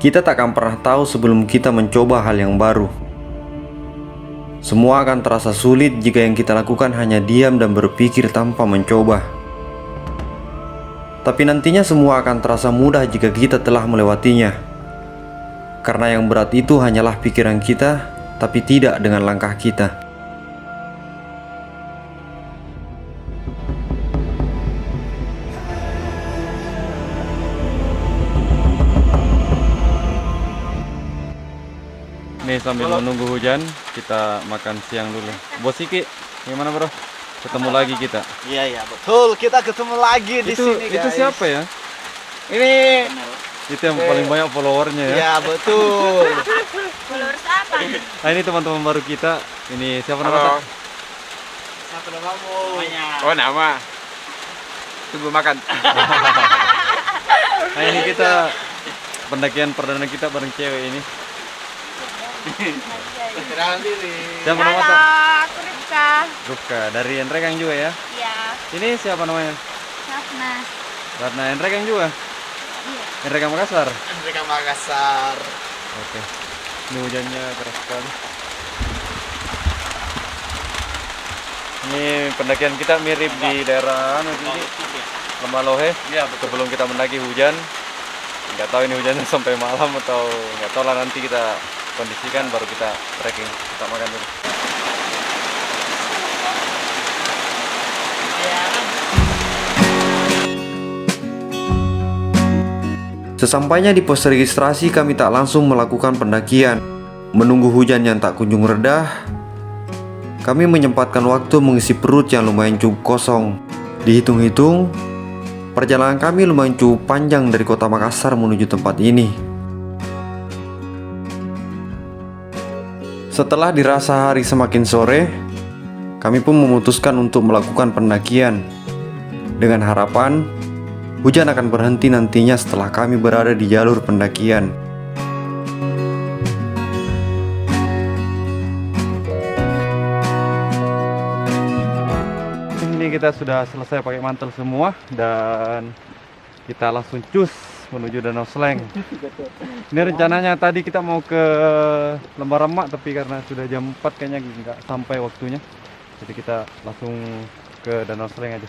Kita tak akan pernah tahu sebelum kita mencoba hal yang baru. Semua akan terasa sulit jika yang kita lakukan hanya diam dan berpikir tanpa mencoba. Tapi nantinya semua akan terasa mudah jika kita telah melewatinya. Karena yang berat itu hanyalah pikiran kita, tapi tidak dengan langkah kita. Nih sambil menunggu hujan, kita makan siang dulu. Bos Iki, gimana bro? Ketemu lagi kita. Iya betul, kita ketemu lagi di sini guys. Itu siapa ya? Ini Itu yang paling banyak followernya ya? ya betul. Followers apa? Nah ini teman-teman baru kita. Ini siapa namanya? Siapa namamu? Oh nama. Tunggu makan. Nah ini kita pendakian perdana kita bareng cewek ini. Perkenalan diri. Siapa Halo, namanya? aku Rifka. Rufka dari Enrekang juga ya. Iya, Ini siapa namanya? Safna. Ratna Enrekang juga. Iya. Enrekang Makassar. Mereka Makassar. Oke. Ini hujannya keras sekali. Ini pendakian kita mirip di daerah Lembah Lohe. Iya Sebelum kita mendaki hujan. Nggak tahu ini hujannya sampai malam atau nggak tahu lah, nanti kita kondisikan baru kita trekking. Kita makan dulu. Sesampainya di pos registrasi, kami tak langsung melakukan pendakian. Menunggu hujan yang tak kunjung redah, kami menyempatkan waktu mengisi perut yang lumayan cukup kosong. Dihitung-hitung, perjalanan kami lumayan cukup panjang dari kota Makassar menuju tempat ini. Setelah dirasa hari semakin sore, kami pun memutuskan untuk melakukan pendakian dengan harapan hujan akan berhenti nantinya setelah kami berada di jalur pendakian. Ini kita sudah selesai pakai mantel semua dan kita langsung cus menuju Danau Sleng. Ini rencananya tadi kita mau ke Lembah Remak, tapi karena sudah jam 4 kayaknya nggak sampai waktunya. Jadi kita langsung ke Danau Sleng aja.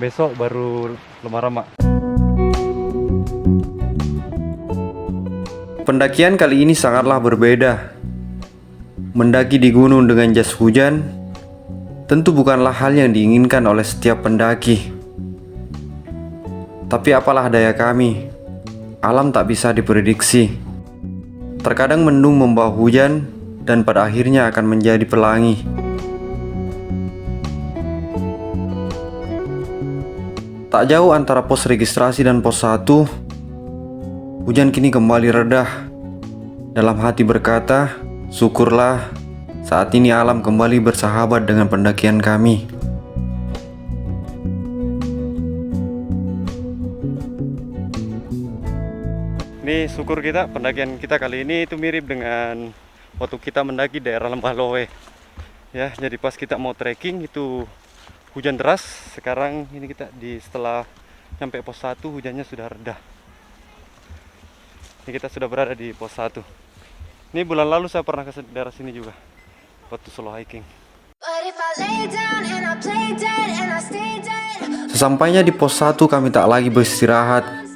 Besok baru Lembah Remak. Pendakian kali ini sangatlah berbeda. Mendaki di gunung dengan jas hujan tentu bukanlah hal yang diinginkan oleh setiap pendaki. Tapi apalah daya kami, alam tak bisa diprediksi. Terkadang mendung membawa hujan dan pada akhirnya akan menjadi pelangi. Tak jauh antara pos registrasi dan pos 1, hujan kini kembali redah. Dalam hati berkata, syukurlah saat ini alam kembali bersahabat dengan pendakian kami. Ini syukur kita, pendakian kita kali ini itu mirip dengan waktu kita mendaki daerah Lembah Lohe. Ya, jadi pas kita mau trekking itu hujan deras. Sekarang ini kita setelah sampai pos 1 hujannya sudah reda. Ini kita sudah berada di pos 1. Ini bulan lalu saya pernah ke daerah sini juga waktu solo hiking. Sesampainya di pos 1 kami tak lagi beristirahat.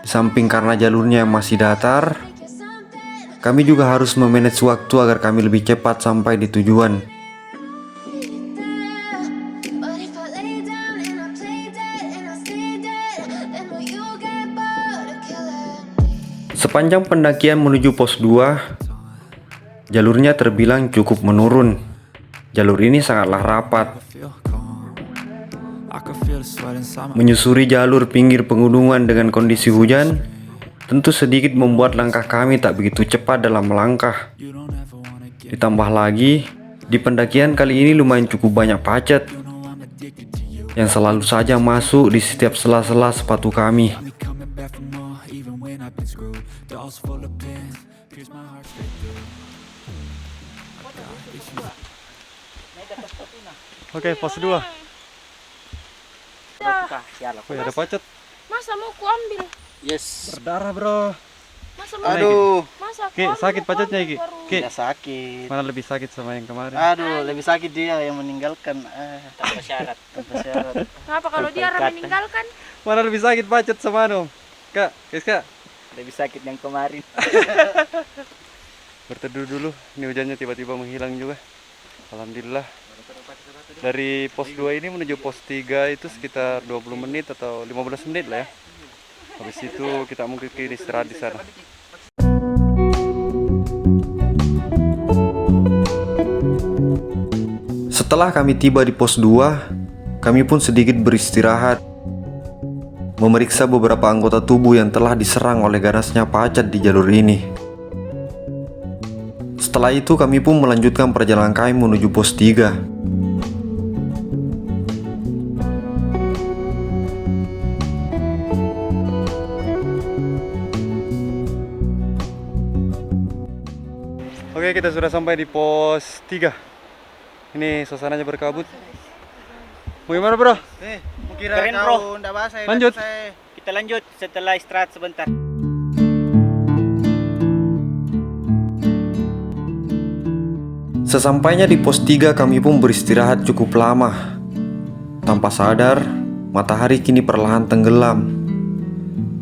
Di samping karena jalurnya yang masih datar, kami juga harus memanage waktu agar kami lebih cepat sampai di tujuan. Sepanjang pendakian menuju pos 2, jalurnya terbilang cukup menurun. Jalur ini sangatlah rapat. Menyusuri jalur pinggir pegunungan dengan kondisi hujan, tentu sedikit membuat langkah kami tak begitu cepat dalam melangkah. Ditambah lagi, di pendakian kali ini lumayan cukup banyak pacet yang selalu saja masuk di setiap sela-sela sepatu kami. Oke, pos 2. Oh ya, ada pacet. Masa mau ku ambil? Yes. Berdarah bro. Masa Mana, Aduh, Masa Ki, sakit pacetnya Ki. Ki, tidak sakit. mana lebih sakit sama yang kemarin? Aduh, lebih sakit dia yang meninggalkan. Tanpa syarat. Tanpa syarat. Kenapa kalau dia orang meninggalkan? Mana lebih sakit pacet sama anu? Kak, guys Kak. Lebih sakit yang kemarin. Berteduh dulu. Ini hujannya tiba-tiba menghilang juga. Alhamdulillah. Dari pos 2 ini menuju pos 3 itu sekitar 20 menit atau 15 menit lah ya. Habis itu kita mungkin istirahat di sana. Setelah kami tiba di pos 2, kami pun sedikit beristirahat, memeriksa beberapa anggota tubuh yang telah diserang oleh ganasnya pacat di jalur ini. Setelah itu kami pun melanjutkan perjalanan kami menuju pos 3. Oke, kita sudah sampai di pos 3. Ini suasananya berkabut. Bagaimana bro? Kira Keren, kau bro. ndak bahasa ya, Lanjut. saya. Kita lanjut setelah istirahat sebentar. Sesampainya di pos 3 kami pun beristirahat cukup lama. Tanpa sadar, matahari kini perlahan tenggelam.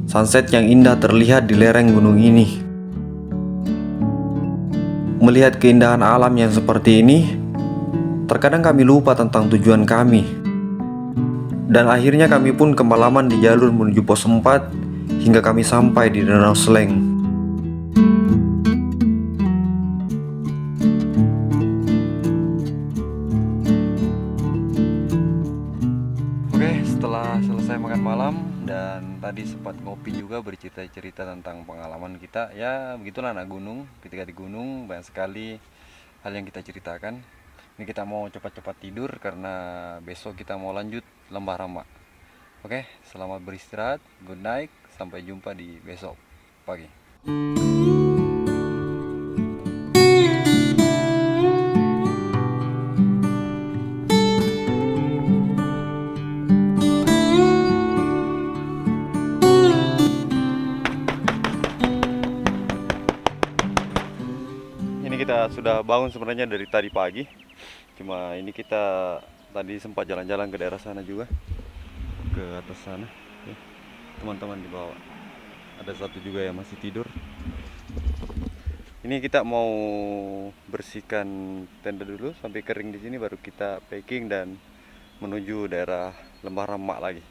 Sunset yang indah terlihat di lereng gunung ini. Melihat keindahan alam yang seperti ini, terkadang kami lupa tentang tujuan kami. Dan akhirnya kami pun kemalaman di jalur menuju pos 4 hingga kami sampai di Danau Sleng. Oke, setelah selesai makan malam dan tadi sempat ngopi juga bercerita-cerita tentang pengalaman kita. Ya, begitulah anak gunung. Ketika di gunung banyak sekali hal yang kita ceritakan. Ini kita mau cepat-cepat tidur karena besok kita mau lanjut Lembah Rama. Oke, selamat beristirahat. Good night. Sampai jumpa di besok pagi. Ini kita sudah bangun sebenarnya dari tadi pagi. Cuma ini kita tadi sempat jalan-jalan ke daerah sana juga, ke atas sana. Ya, teman-teman di bawah. Ada satu juga yang masih tidur. Ini kita mau bersihkan tenda dulu sampai kering di sini, baru kita packing dan menuju daerah Lembah Rama lagi.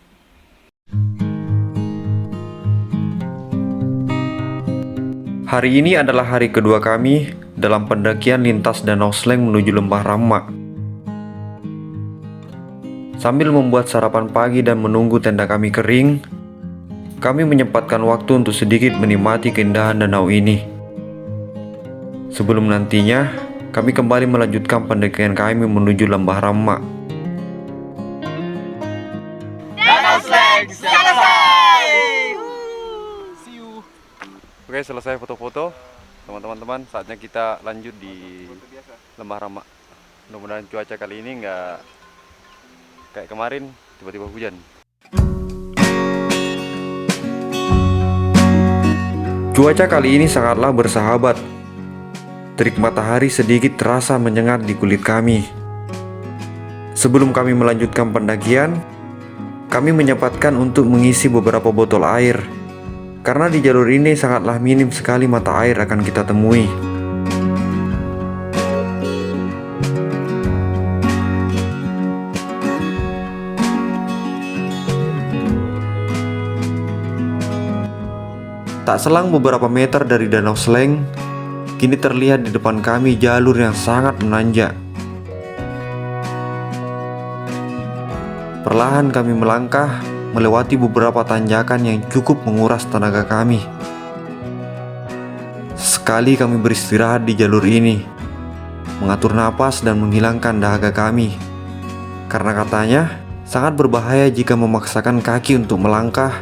Hari ini adalah hari kedua kami dalam pendakian lintas Danau Sleng menuju Lembah Rama. Sambil membuat sarapan pagi dan menunggu tenda kami kering, kami menyempatkan waktu untuk sedikit menikmati keindahan danau ini. Sebelum nantinya, kami kembali melanjutkan pendakian kami menuju Lembah Rama. Danau Sleng selesai. See you. Oke, selesai foto-foto. Teman-teman, saatnya kita lanjut di Lembah Rama. Mudah-mudahan cuaca kali ini nggak kayak kemarin tiba-tiba hujan. Cuaca kali ini sangatlah bersahabat. Terik matahari sedikit terasa menyengat di kulit kami. Sebelum kami melanjutkan pendakian, kami menyempatkan untuk mengisi beberapa botol air. Karena di jalur ini sangatlah minim sekali mata air akan kita temui. Tak selang beberapa meter dari Danau Sleng, kini terlihat di depan kami jalur yang sangat menanjak. Perlahan kami melangkah melewati beberapa tanjakan yang cukup menguras tenaga kami. Sekali kami beristirahat di jalur ini, mengatur napas dan menghilangkan dahaga kami. Karena katanya, sangat berbahaya jika memaksakan kaki untuk melangkah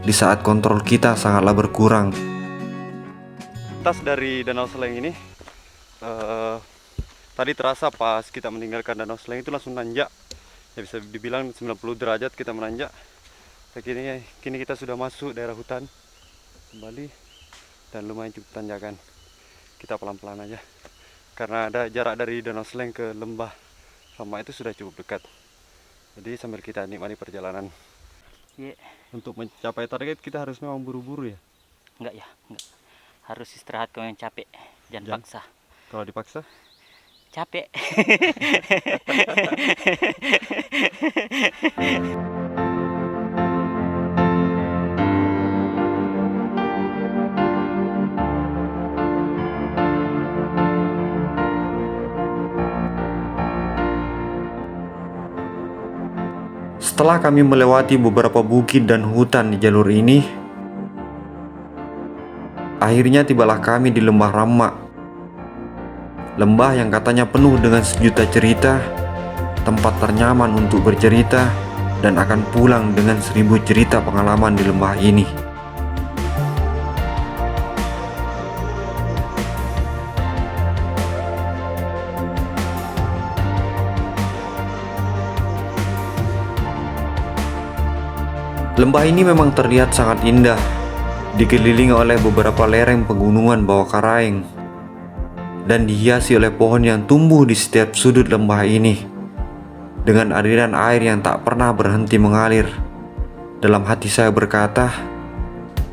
di saat kontrol kita sangatlah berkurang. Tas dari Danau Sleng ini tadi terasa pas kita meninggalkan Danau Sleng itu langsung nanjak. Ya bisa dibilang 90 derajat kita menanjak. Kini kita sudah masuk daerah hutan kembali dan lumayan cukup tanjakan. Kita pelan-pelan aja karena ada jarak dari Danau Sleng ke lembah Ramak itu sudah cukup dekat. Jadi sambil kita nikmati perjalanan. Iya. Untuk mencapai target kita harus memang buru-buru ya. Enggak ya, enggak. Harus istirahat kalau yang capek, jangan paksa. Kalau dipaksa Capek. Setelah kami melewati beberapa bukit dan hutan di jalur ini, akhirnya tibalah kami di lembah Ramak. Lembah yang katanya penuh dengan sejuta cerita, tempat ternyaman untuk bercerita, dan akan pulang dengan 1000 cerita pengalaman di lembah ini. Lembah ini memang terlihat sangat indah, dikelilingi oleh beberapa lereng pegunungan bawah karaeng, dan dihiasi oleh pohon yang tumbuh di setiap sudut lembah ini, dengan aliran air yang tak pernah berhenti mengalir. Dalam hati saya berkata,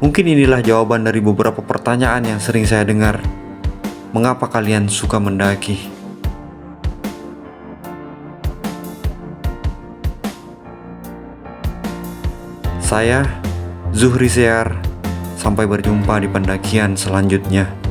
mungkin inilah jawaban dari beberapa pertanyaan yang sering saya dengar. Mengapa kalian suka mendaki? Saya, Zuhri Sear, sampai berjumpa di pendakian selanjutnya.